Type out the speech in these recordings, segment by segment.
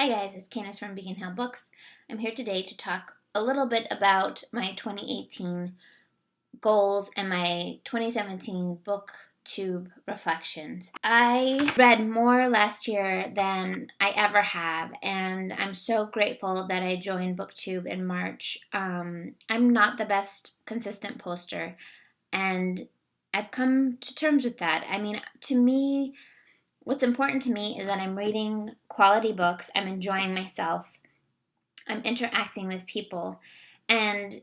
Hi guys, it's Candace from Beacon Hill Books. I'm here today to talk a little bit about my 2018 goals and my 2017 Booktube reflections. I read more last year than I ever have, and I'm so grateful that I joined Booktube in March. I'm not the best consistent poster, and I've come to terms with that. I mean, to me, what's important to me is that I'm reading quality books, I'm enjoying myself, I'm interacting with people, and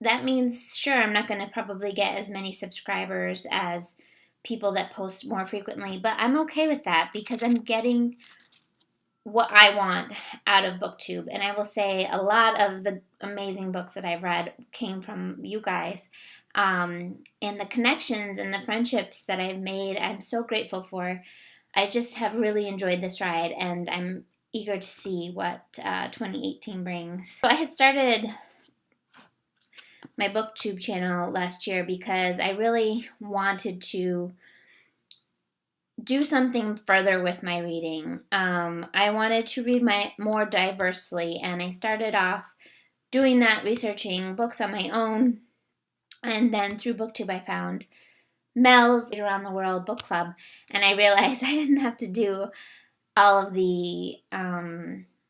that means, sure, I'm not going to probably get as many subscribers as people that post more frequently, but I'm okay with that because I'm getting what I want out of Booktube. And I will say a lot of the amazing books that I've read came from you guys. And the connections and the friendships that I've made, I'm so grateful for. I just have really enjoyed this ride, and I'm eager to see what 2018 brings. So I had started my Booktube channel last year because I really wanted to do something further with my reading. I wanted to read more diversely, and I started off doing that, researching books on my own, and then through Booktube I found Mel's Around the World Bookclub, and I realized I didn't have to do all of the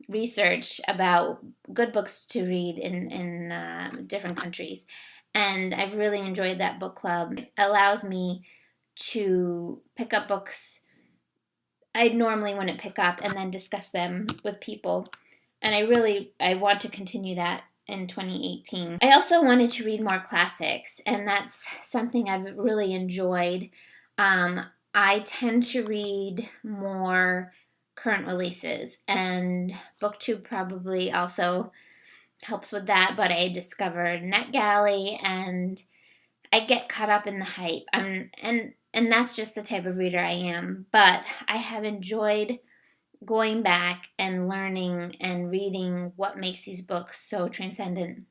research about good books to read in different countries. And I've really enjoyed that book club. It allows me to pick up books I normally wouldn't pick up and then discuss them with people. And I want to continue that in 2018. I also wanted to read more classics, and that's something I've really enjoyed. I tend to read more current releases, and Booktube probably also helps with that, but I discovered NetGalley, and I get caught up in the hype. And that's just the type of reader I am, but I have enjoyed going back and learning and reading what makes these books so transcendent.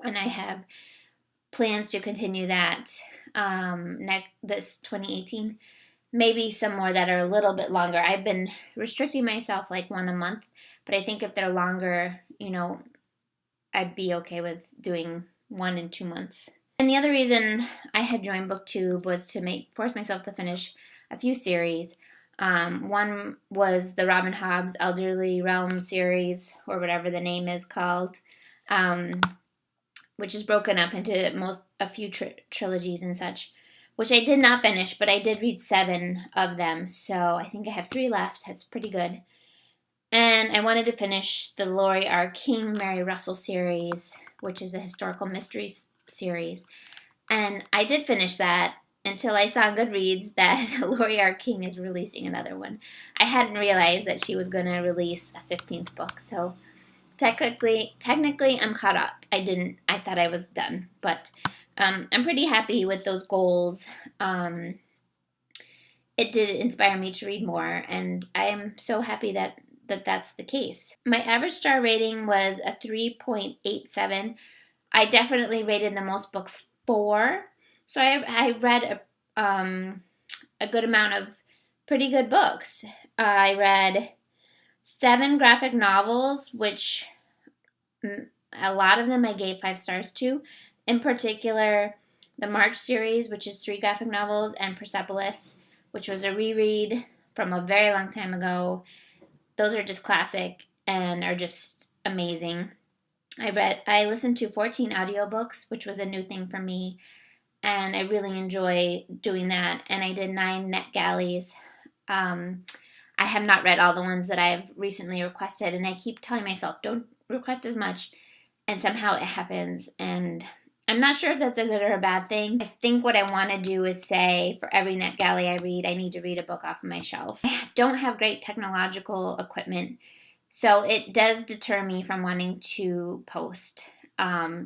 And I have plans to continue that this 2018. Maybe some more that are a little bit longer. I've been restricting myself like one a month, but I think if they're longer, I'd be okay with doing 1 in 2 months. And the other reason I had joined Booktube was to force myself to finish a few series. One was the Robin Hobb's Elderly Realm series, or whatever the name is called, which is broken up into a few trilogies and such, which I did not finish, but I did read 7 of them, so I think I have 3 left. That's pretty good. And I wanted to finish the Laurie R. King, Mary Russell series, which is a historical mysteries series. And I did finish that until I saw on Goodreads that Laurie R. King is releasing another one. I hadn't realized that she was going to release a 15th book, so technically I'm caught up. I thought I was done, but I'm pretty happy with those goals. It did inspire me to read more, and I am so happy that that's the case. My average star rating was a 3.87. I definitely rated the most books 4, so I read a good amount of pretty good books. I read 7 graphic novels, which a lot of them I gave 5 stars to. In particular, the March series, which is 3 graphic novels, and Persepolis, which was a reread from a very long time ago. Those are just classic and are just amazing. I listened to 14 audiobooks, which was a new thing for me, and I really enjoy doing that. And I did 9 NetGalleys. I have not read all the ones that I've recently requested, and I keep telling myself, don't request as much, and somehow it happens, and I'm not sure if that's a good or a bad thing. I think what I want to do is say for every NetGalley I read, I need to read a book off of my shelf. I don't have great technological equipment, so it does deter me from wanting to post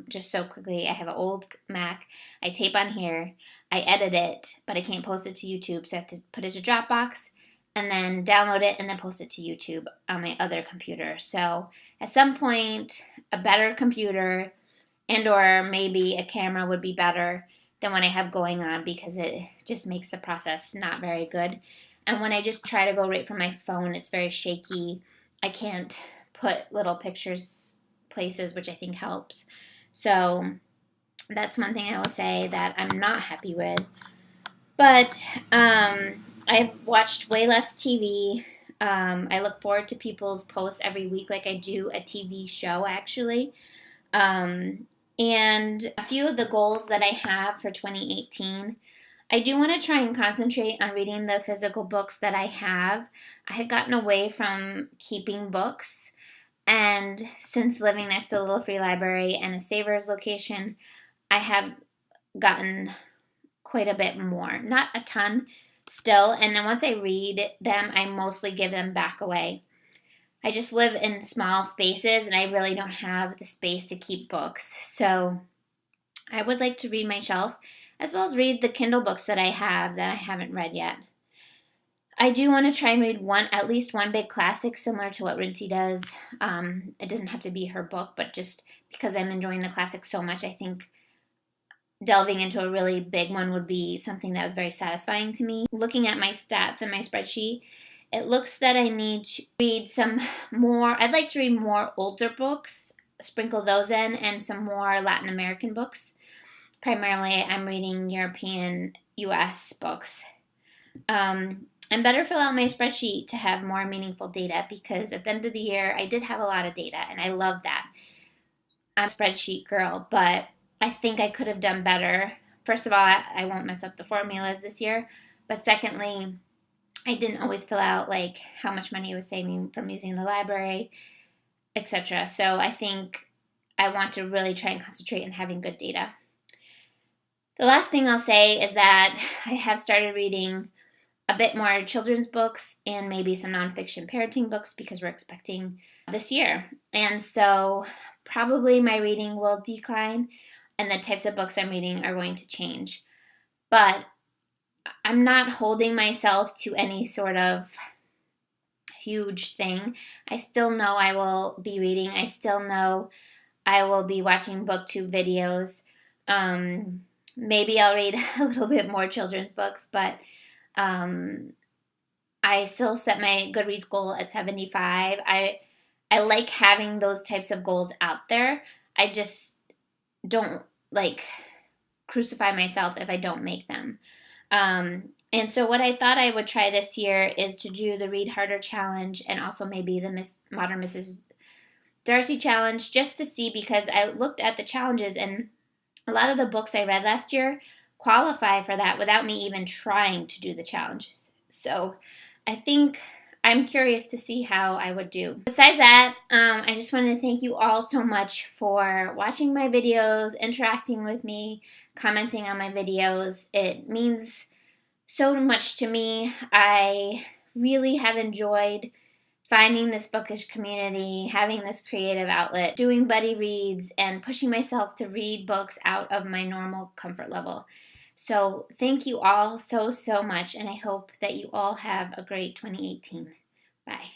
just so quickly. I have an old Mac. I tape on here. I edit it, but I can't post it to YouTube, so I have to put it to Dropbox and then download it and then post it to YouTube on my other computer. So at some point, a better computer and or maybe a camera would be better than what I have going on, because it just makes the process not very good. And when I just try to go right from my phone, it's very shaky. I can't put little pictures places, which I think helps. So that's one thing I will say that I'm not happy with. But I've watched way less TV. I look forward to people's posts every week like I do a TV show, actually. And a few of the goals that I have for 2018, I do want to try and concentrate on reading the physical books that I have. I had gotten away from keeping books, and since living next to a little free library and a Savers location, I have gotten quite a bit more. Not a ton still, and then once I read them, I mostly give them back away. I just live in small spaces, and I really don't have the space to keep books. So I would like to read my shelf, as well as read the Kindle books that I have that I haven't read yet. I do want to try and read at least one big classic, similar to what Rincy does. It doesn't have to be her book, but just because I'm enjoying the classics so much, I think delving into a really big one would be something that was very satisfying to me. Looking at my stats in my spreadsheet, it looks that I need to read some more. I'd like to read more older books, sprinkle those in, and some more Latin American books. Primarily, I'm reading European, US books. And better fill out my spreadsheet to have more meaningful data, because at the end of the year, I did have a lot of data, and I love that. I'm a spreadsheet girl, but I think I could have done better. First of all, I won't mess up the formulas this year, but secondly, I didn't always fill out like how much money I was saving from using the library, etc. So I think I want to really try and concentrate on having good data. The last thing I'll say is that I have started reading a bit more children's books and maybe some nonfiction parenting books because we're expecting this year. And so probably my reading will decline and the types of books I'm reading are going to change. But I'm not holding myself to any sort of huge thing. I still know I will be reading. I still know I will be watching Booktube videos. Maybe I'll read a little bit more children's books, but I still set my Goodreads goal at 75. I like having those types of goals out there. I just don't like crucify myself if I don't make them. And so what I thought I would try this year is to do the Read Harder Challenge and also maybe the Modern Mrs. Darcy Challenge, just to see, because I looked at the challenges and a lot of the books I read last year qualify for that without me even trying to do the challenges. So I think I'm curious to see how I would do. Besides that, I just want to thank you all so much for watching my videos, interacting with me, commenting on my videos. It means so much to me. I really have enjoyed finding this bookish community, having this creative outlet, doing buddy reads, and pushing myself to read books out of my normal comfort level. So thank you all so much, and I hope that you all have a great 2018. Bye.